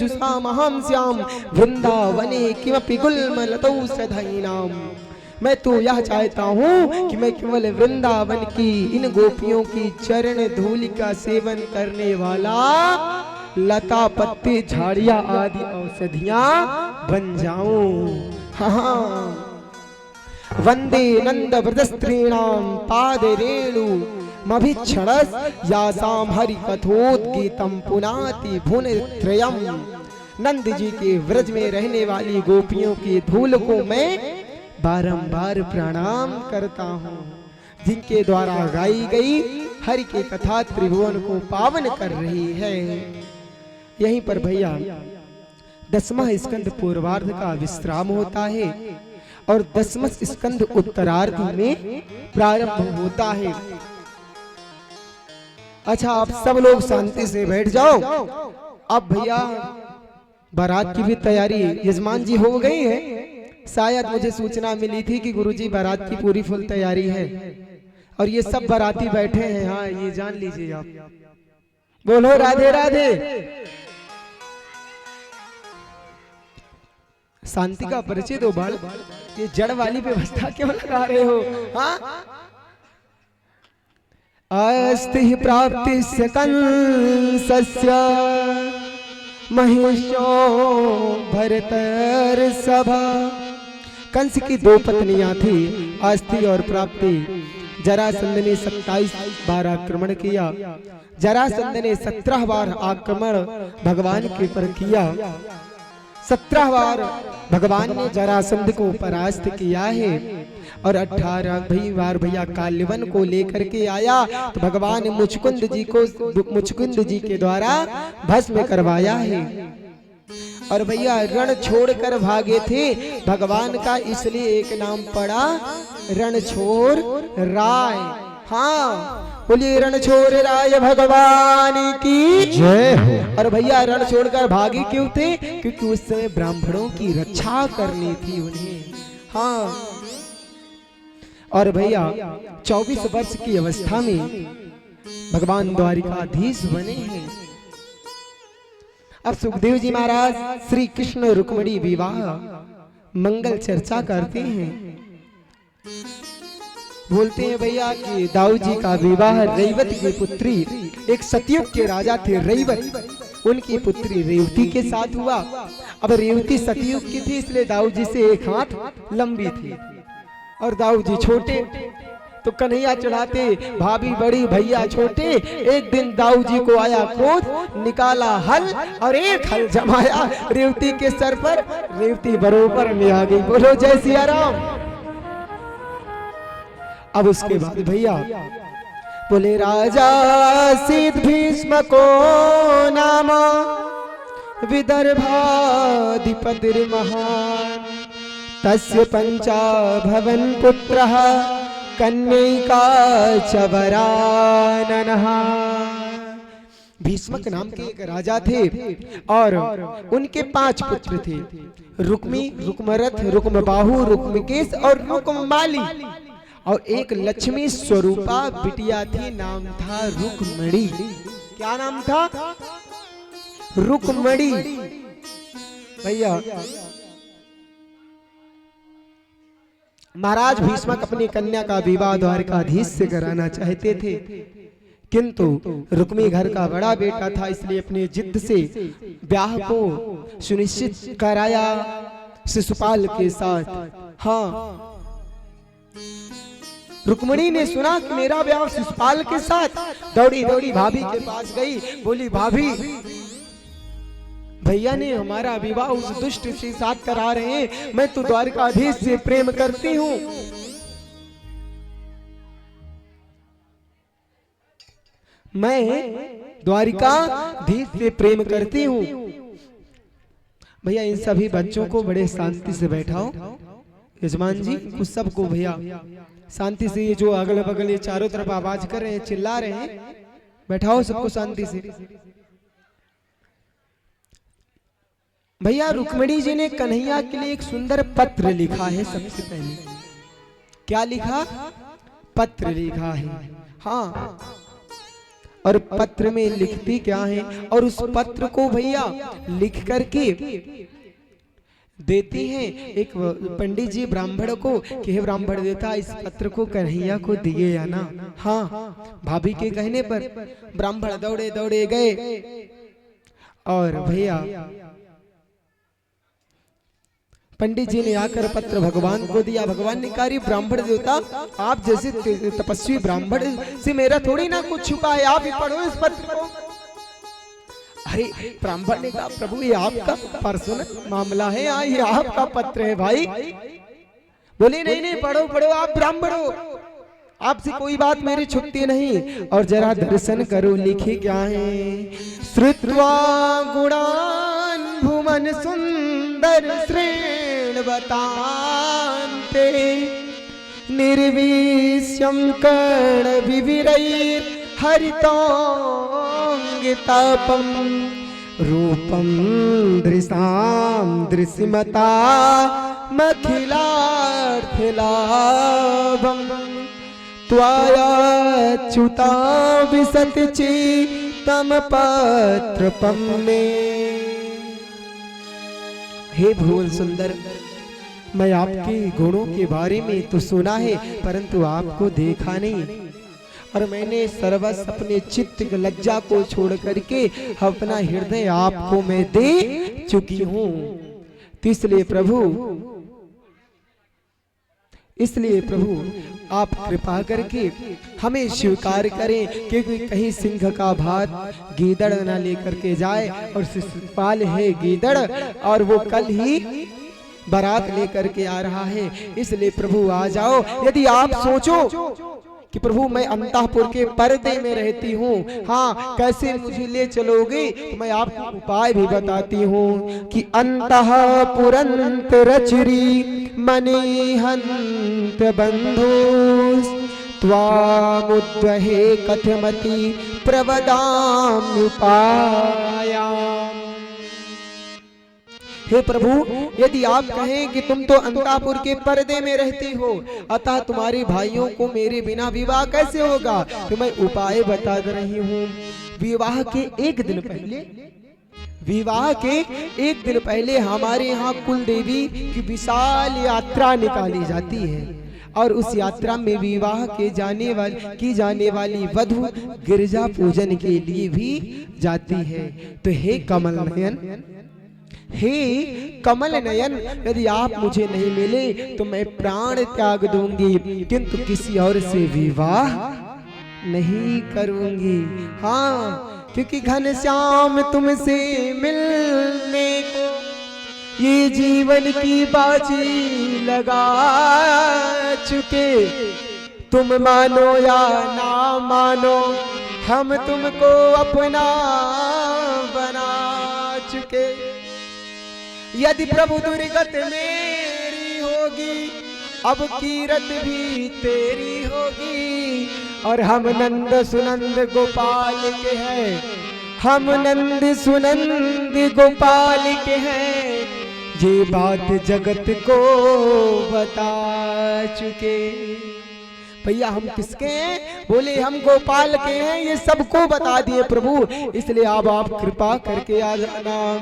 जुषामहं श्याम वृंदावने किमपि गुल्मलतौ सधैनाम। मैं तो यह चाहता हूँ कि मैं केवल वृंदावन की इन गोपियों की चरण धूलि का सेवन करने वाला लता पत्ते झाड़ियाँ आदि औषधियाँ बन जाऊं। हाँ, वंदे नंद व्रतस्त्रीणाम पाद रेणु मभिक्षणस यासाम हरि कथोद्गीतम पुनाति भुन त्रयम। नंद जी के व्रज में रहने वाली गोपियों की धूल को मैं बारंबार प्रणाम करता हूँ, जिनके द्वारा गाई गई हरि की कथा त्रिभुवन को पावन कर रही है। यहीं पर भैया 10वां स्कंद पूर्वार्ध का विश्राम होता है और 10वां स्कंद उत्तरार्ध में प्रारंभ होता है। अच्छा, आप सब लोग शांति से बैठ जाओ। अब भैया बारात की भी तैयारी यजमान जी हो गई है। शायद मुझे सूचना मिली थी कि गुरुजी बारात की पूरी फुल तैयारी है और ये सब बाराती बैठे हैं। हाँ, ये जान लीजिए आप। बोलो राधे राधे। शांति का परिचय दो बाल, ये जड़ वाली व्यवस्था क्यों लगा रहे हो? हाँ, अस्ति प्राप्ति कंसस्य महेशो भरतर सभा। कंस की 2 पत्नियां थी, अस्ति और प्राप्ति। जरासंध ने 27 बार आक्रमण किया। जरासंध ने 17 बार आक्रमण भगवान के पर किया। 17 बार भगवान ने जरासंध को परास्त किया है और 18 बार भैया काल्यवन को लेकर के आया तो भगवान मुचकुंद जी के द्वारा भस्म करवाया है। और भैया रण छोड़कर भागे थे भगवान का, इसलिए एक नाम पड़ा रणछोड़ राय। हाँ, बोलिए रणछोड़ राय भगवान की जय हो। और भैया रण छोड़कर भागे क्यों थे? क्योंकि उस समय ब्राह्मणों की रक्षा करनी थी उन्हें। हाँ, और भैया 24 वर्ष की अवस्था में भगवान द्वारिकाधीश बने हैं। अब सुखदेव जी महाराज श्री कृष्ण रुक्मिणी विवाह मंगल चर्चा करते हैं। बोलते हैं भैया कि दाऊ जी का विवाह रेवती की पुत्री, एक सतयुग के राजा थे रेवत, उनकी पुत्री रेवती के साथ हुआ। अब रेवती सतयुग की थी, इसलिए दाऊ जी से एक हाथ लंबी थी और दाऊ जी छोटे, तो कन्हैया चढ़ाते, भाभी बड़ी भैया छोटे। एक दिन दाऊ जी को आया क्रोध, निकाला हल और एक हल जमाया रेवती के सर पर। रेवती बरोबर में आ गई। बोलो जय सिया राम। अब उसके बाद भैया बोले राजा सिद्ध भीष्म को नाम विदर्भाधिपतिर महान तस्य पंचा भवन पुत्रः कन्यैका चवराननः। भीष्मक नाम के एक राजा थे और उनके 5 पुत्र थे, रुक्मी, रुक्मरथ, रुक्मबाहु, रुक्मकेश और रुक्ममाली। और एक लक्ष्मी स्वरूपा बिटिया थी, नाम था रुक्मणी। क्या नाम था? रुक्मणी। भैया महाराज भीष्मक अपनी कन्या का विवाह द्वारिकाधीश से कराना चाहते थे, किंतु रुक्मी घर का बड़ा बेटा था, इसलिए अपने जिद से ब्याह को सुनिश्चित कराया शिशुपाल के साथ। हाँ, रुक्मिणी ने सुना कि मेरा ब्याह शिशुपाल के साथ, दौड़ी दौड़ी भाभी के पास गई। बोली भाभी, भैया ने हमारा विवाह उस दुष्ट के साथ करा रहे हैं, मैं तो द्वारिकाधीश से प्रेम करती हूँ। मैं द्वारिकाधीश से प्रेम करती हूँ। भैया इन सभी बच्चों को बड़े शांति से बैठाओ। यजमान जी कुछ सबको भैया शांति से, ये जो अगल बगल ये चारों तरफ आवाज कर रहे हैं, चिल्ला रहे हैं, बैठाओ सबको शांति से। भैया रुक्मिणी जी ने कन्हैया के लिए एक सुंदर पत्र लिखा है। सबसे पहले क्या लिखा? पत्र लिखा है। हाँ, और पत्र में लिखती क्या है, और उस पत्र को भैया लिख करके देती हैं एक पंडित जी ब्राह्मण को कि हे ब्राह्मण देवता, इस पत्र को कन्हैया को दिए या ना। हाँ, भाभी के कहने पर ब्राह्मण दौड़े दौड़े गए और भैया पंडित जी ने आकर पत्र भगवान को दिया। भगवान ने कहा, ब्राह्मण देवता, आप जैसे तपस्वी ब्राह्मण से मेरा थोड़ी ना कुछ छुपा है, आप ही पढ़ो इस पत्र को। अरे ब्राह्मण ने कहा, प्रभु ये आपका पर्सनल मामला है, ये आपका पत्र है भाई। बोले नहीं नहीं, पढ़ो पढ़ो, आप ब्राह्मण हो, आपसे कोई बात मेरी छुपती नहीं। और जरा दर्शन करो, लिखे क्या है। श्रुत्वा गुणान भुवन सुंदर श्रेण बतान्ते निर्विश्यं कर्ण विविरैर् हरितोंगितापं रूपं दृशां दृश्यमता मखिलार्थलाभं त्वयाच्युता विशति चित्तं पत्रपं मे। हे भुवन सुंदर, मैं आपके गुणों के बारे में तो सुना है, परंतु आपको देखा नहीं, और मैंने सर्वस्व अपने चित्त की लज्जा को छोड़ करके अपना हृदय आपको मैं दे चुकी हूँ। इसलिए प्रभु आप कृपा करके हमें स्वीकार करें, क्योंकि कहीं सिंह का भात गीदड़ ना लेकर के जाए, और शिशुपाल है गीदड़ और वो कल ही बारात लेकर के आ रहा है। इसलिए प्रभु आ जाओ। यदि आप सोचो कि प्रभु मैं अंतःपुर के पर्दे में रहती हूँ, हाँ कैसे मुझे ले चलोगे, तो मैं आपको उपाय भी बताती हूँ कि अंतःपुरंत रचरी मणिहंत बंधु त्वामुद्वहे कथमति प्रवदाम्युपायाम्। हे प्रभु, यदि आप कहें कि तुम तो अंतापुर के पर्दे में रहती हो, अतः तुम्हारे भाइयों को मेरे बिना विवाह कैसे होगा, तो मैं उपाय बता रही हूँ। विवाह के एक दिन पहले हमारे यहाँ कुल देवी की विशाल यात्रा निकाली जाती है, और उस यात्रा में विवाह की जाने वाली वधु गिरजा पूजन के लिए भी जाती है। तो हे कमल नयन, यदि आप मुझे नहीं मिले तो मैं प्राण त्याग दूंगी, किंतु किसी और से विवाह नहीं करूंगी। हाँ, क्योंकि घनश्याम तुमसे मिलने को ये जीवन की बाजी लगा चुके, तुम मानो या ना मानो हम तुमको अपना बना चुके। यदि प्रभु दुर्गत मेरी होगी, अब कीरत भी तेरी होगी, और हम नंद सुनंद गोपाल के हैं, हम नंद सुनंद गोपाल के हैं, ये बात जगत को बता चुके। भैया हम किसके हैं? बोले हम गोपाल के हैं, ये सबको बता दिए प्रभु, इसलिए अब आप कृपा करके आ जाना।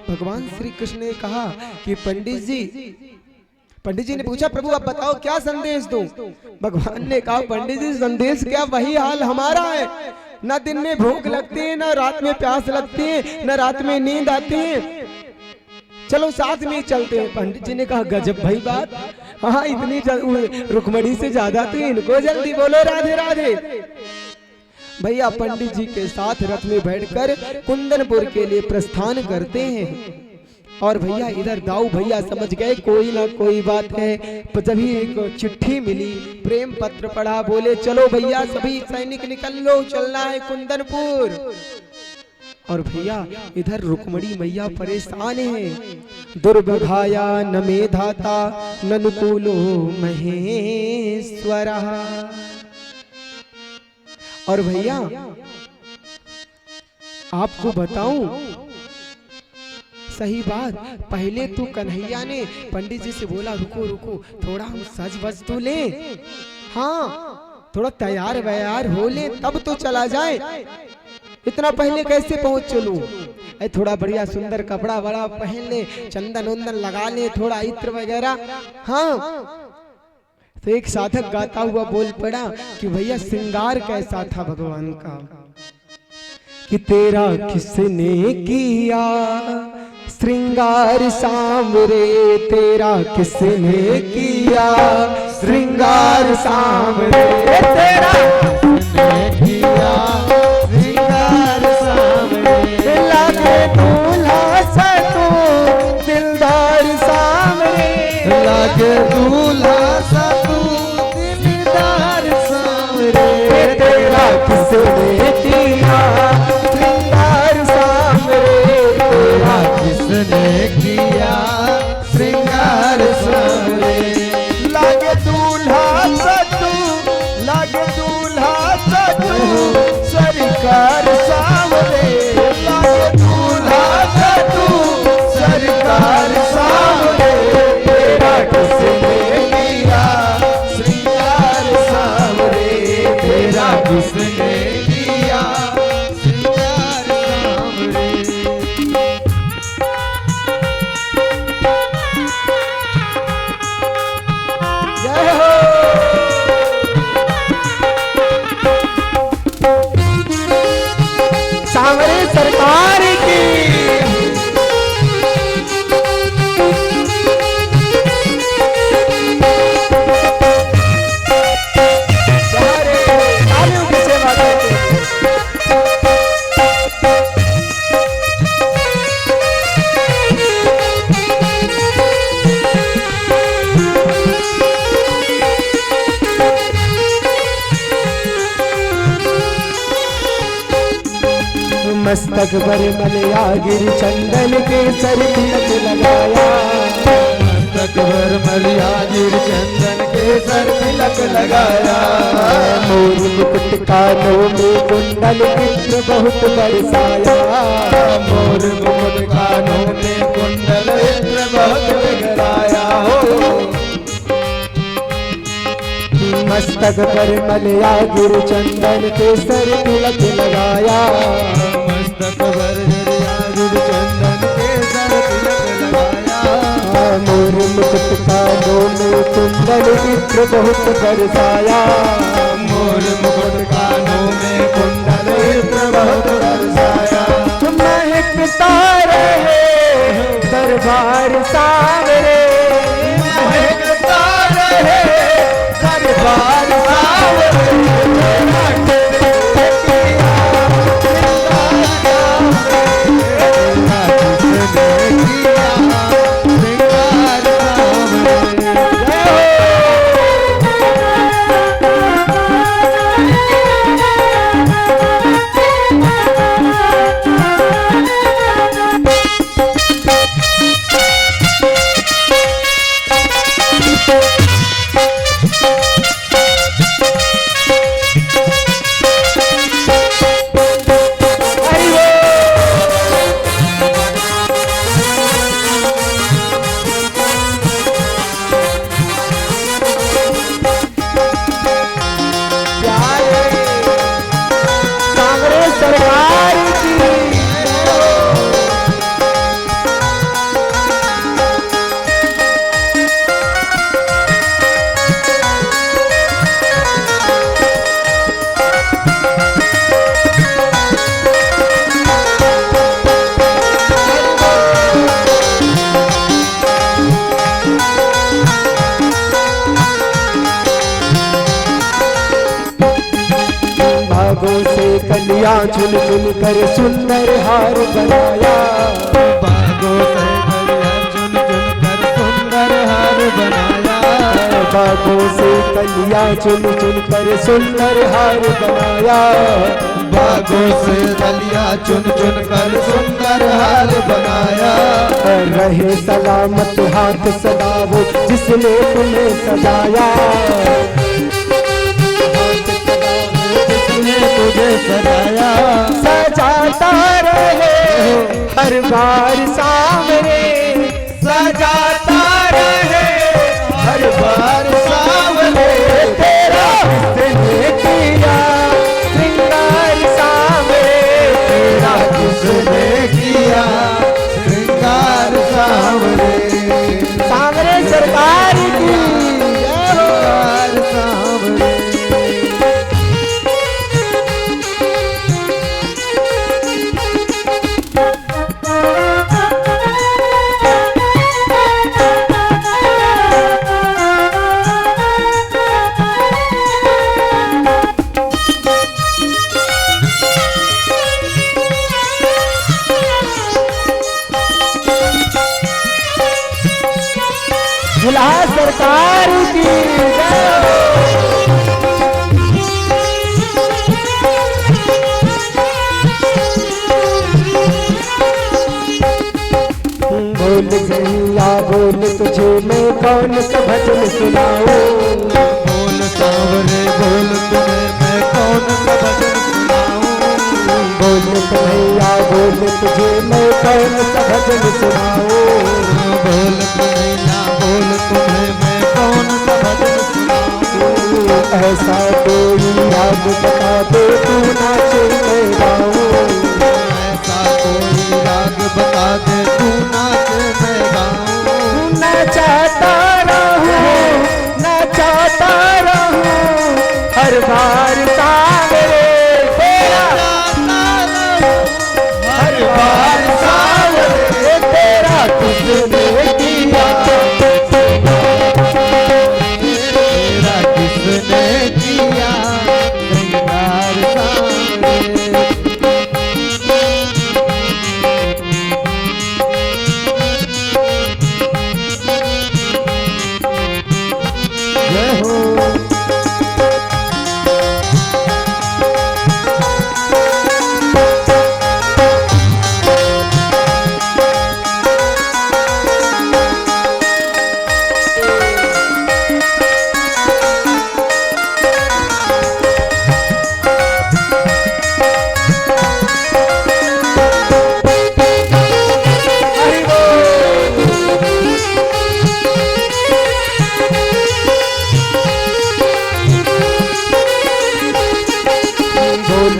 भगवान श्री कृष्ण ने कहा कि पंडित जी ने पूछा, प्रभु आप बताओ क्या संदेश दूं? भगवान ने कहा, पंडित जी संदेश क्या, वही हाल हमारा है, न दिन में भूख लगती है, न रात में प्यास लगती है, न रात में नींद आती है, चलो साथ में चलते हैं। पंडित जी ने कहा, गजब भाई बात, हाँ इतनी रुक्मणी से ज्यादा तो इनको जल्दी, बोलो राधे राधे। भैया पंडित जी के साथ रथ में बैठकर कुंदनपुर के लिए प्रस्थान करते हैं। और भैया इधर दाऊ भैया समझ गए कोई ना कोई बात है, जब ही एक चिट्ठी मिली, प्रेम पत्र पढ़ा, बोले चलो भैया सभी सैनिक निकल लो, चलना है कुंदनपुर। और भैया इधर रुक्मणी मैया परेशान है, दुर्भगाया न मेधाता ननुकूलो महेश्वर। और भैया आपको बताऊं सही बात, पहले तो कन्हैया ने पंडित जी से बोला रुको रुको थोड़ा हम सज बज तो ले, हाँ थोड़ा तैयार व्यार हो ले तब तो चला जाए, इतना पहले कैसे पहुंच चलूं? थोड़ा बढ़िया सुंदर कपड़ा बड़ा पहन ले, चंदन उंदन लगा ले, थोड़ा इत्र वगैरह। हाँ, तो एक साधक गाता हुआ बोल पड़ा कि भैया श्रृंगार कैसा था भगवान का, कि तेरा किसने किया श्रृंगार सांवरे, तेरा किसने किया श्रृंगार सांवरे, तेरा किसने किया श्रृंगार सांवरे, लागे दूल्हा सा तू दिलदार सांवरे, लागे दूल्हा सा तू दिलदार सांवरे, तेरा किसने किया श्रृंगार सांवरे, तेरा किसने किया श्रृंगार सांवरे, लागे दूल्हा सा तू, लागे दूल्हा सा तू सरकार सांवरे, लागे दूल्हा सा तू सरकार सांवरे, तेरा किसने किया श्रृंगार सांवरे, तेरा किसने किया श्रृंगार सांवरे। जय हो सांवरे सरकार की। मस्तक पर मलया गिर चंदन के सर तिलक लगाया, मस्तक पर मलया गिर चंदन के सर तिलक लगाया, मोर मुकुट कानों में कुंडल इत्र बहुत बरसाया, मोर मुकुट कानों में कुंडल इत्र बहुत बिगड़ाया हो, मस्तक पर मलया गिर चंदन के सर तिलक लगाया, मस्तक पर मलया गिर चंदन के सर तिलक लगाया, मोर मुकुट कानों में कुंडल इत्र बहुत बरसाया, मोर मुकुट कानों में कुंडल इत्र बहुत बरसाया, महकता रहे दरबार सांवरे, महकता रहे दरबार सांवरे, कलियां चुन चुन कर सुंदर हार बनाया, बागों से कलियां चुन चुन कर सुंदर हार बनाया, बागों से कलियां चुन चुन कर सुंदर हार बनाया, बागों से कलियां चुन चुन कर सुंदर हार बनाया, रहे सलामत हाथ सदा वो जिसने तुम्हें सजाया, तुझे सजाया, सजाता रहे हर बार सांवरे, सजाता रहे हर बार सांवरे, तेरा किसने दुल्हा सरकार की बोल गैया बोल तुझे मैं कौन सा भजन सुनाऊं, बोल सांवरे बोल तुम्हें मैं कौन सा भजन सुनाऊं, बोल गैया बोल तुझे मैं कौन सा भजन सुनाऊं, बोल कन्हैया बोल तुम्हें मैं कौन सा भजन सुनाऊं, ऐसा कोई राग बता दे तू नाचे मैं गाऊं, ऐसा कोई राग बता दे तू नाच मैं गाऊं, नचाता रहूं हर बार सांवरे तेरा, हर बार सांवरे तेरा किसने किया, तेरा किसने किया श्रृंगार सांवरे। जय हो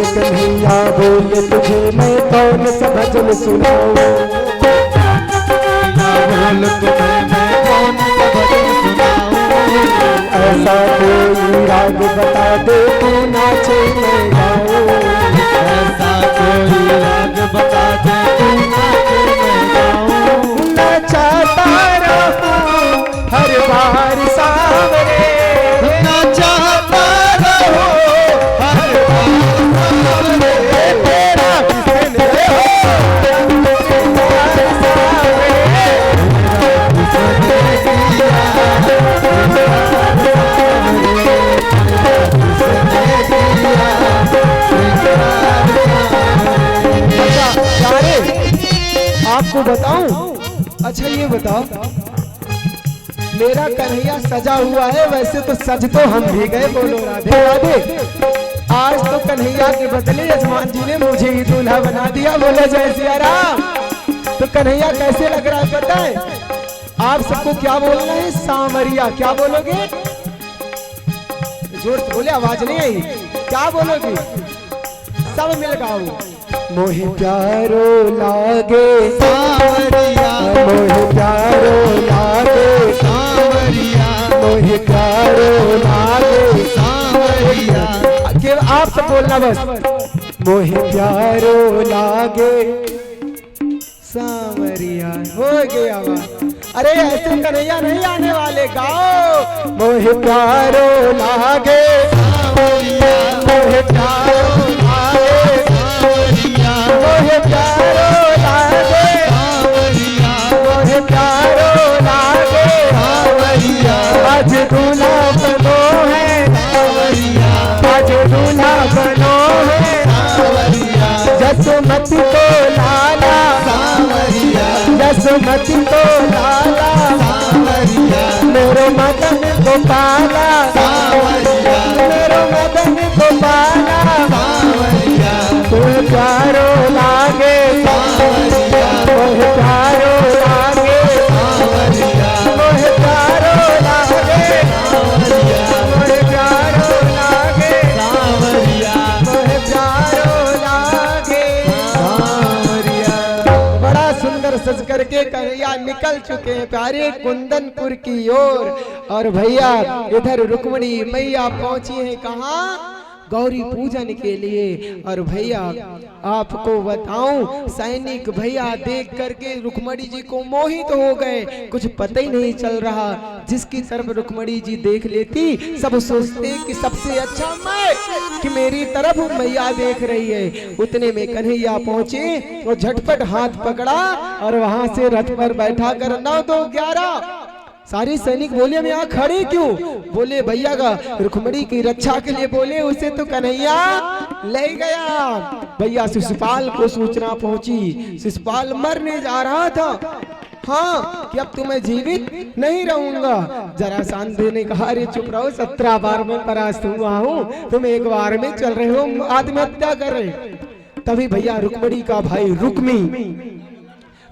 कन्हैया बोल तुझे मैं कौन सा भजन सुनाऊं, बोल तुम्हें मैं कौन सा भजन सुनाऊं, ऐसा कोई राग बता दे तू नाचे मैं गाऊं, ऐसा कोई राग बता दे तू नाच मैं गाऊं, नचाता रहूं हर बार सांवरे, नचाता रहो हर तेरा किसने आपको बताऊं? अच्छा ये बताओ, मेरा कन्हैया सजा हुआ है, वैसे तो सज तो हम भी गए, बोलो राधे राधे। आज तो कन्हैया के बदले यजमान जी ने मुझे ही दूल्हा बना दिया, बोलो जय सिया राम। तो कन्हैया कैसे लग रहा है पता है? आप सबको क्या बोलना है? सांवरिया। क्या बोलोगे? जोर से बोले, आवाज नहीं आई। क्या बोलोगे? सब मिल गाओ। मोहे प्यारो लागे सांवरिया, मोहे प्यारो लागे सांवरिया, मोहे प्यारो लागे सांवरिया, केवल आप सब बोलना बस। मोहे प्यारो लागे सांवरिया। हो गया आवाज। अरे ऐसे कन्हैया नहीं आने वाले, गाओ। मोहे प्यारो लागे सांवरिया, मोहे प्यारो लागे सांवरिया, मोहे प्यारो लागे सांवरिया, मोहे प्यारो लागे सांवरिया, आज दूल्हा बनो है सांवरिया, आज दूल्हा बनो है सांवरिया, जसमती को लाला सांवरिया, जसमती को लाला सांवरिया, मेरो मदन गोपाला सांवरिया, मेरो मदन गोपाला सांवरिया, तुम्हें प्यारो लागे सांवरिया, तुम्हें प्यारो लागे सांवरिया, तुम्हें प्यारो लागे सांवरिया, तुम्हें प्यारो लागे सांवरिया, तुम्हें प्यारो लागे सांवरिया। बड़ा सुंदर सज करके कन्हैया निकल चुके हैं प्यारे कुंदनपुर की ओर। और भैया इधर रुक्मणी मैया पहुंची है कहाँ? गौरी पूजन के लिए। और भैया आपको बताऊं, सैनिक भैया देख करके रुक्मणी जी को मोहित हो गए। कुछ पता ही नहीं चल रहा, जिसकी तरफ रुक्मणी जी देख लेती सब सोचते कि सबसे अच्छा मैं, कि मेरी तरफ मैया देख रही है। उतने में कन्हैया पहुंचे और झटपट हाथ पकड़ा और वहां से रथ पर बैठा कर 9 2 11 सारे सैनिक बोले मैं यहाँ खड़े क्यों? बोले भैया का रुक्मणी की रक्षा के लिए बोले उसे तो कन्हैया ले गया। भैया शिशुपाल को सूचना पहुंची, शिशुपाल मरने जा रहा था, हाँ कि अब तो मैं जीवित नहीं रहूंगा। जरासंध ने कहा अरे चुप रहो, 17 बार में परास्त हुआ हूँ, तुम एक बार में चल रहे हो आत्महत्या कर रहे। तभी भैया रुक्मणी का भाई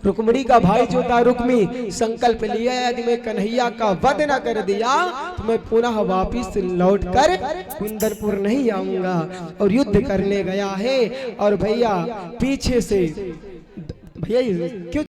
रुक्मणी का भाई जो था रुक्मी संकल्प लिया यदि मैं कन्हैया का वध न कर दिया तो मैं पुनः वापिस लौट कर कुंदरपुर नहीं आऊंगा, और युद्ध करने गया है। और भैया पीछे से भैया क्यों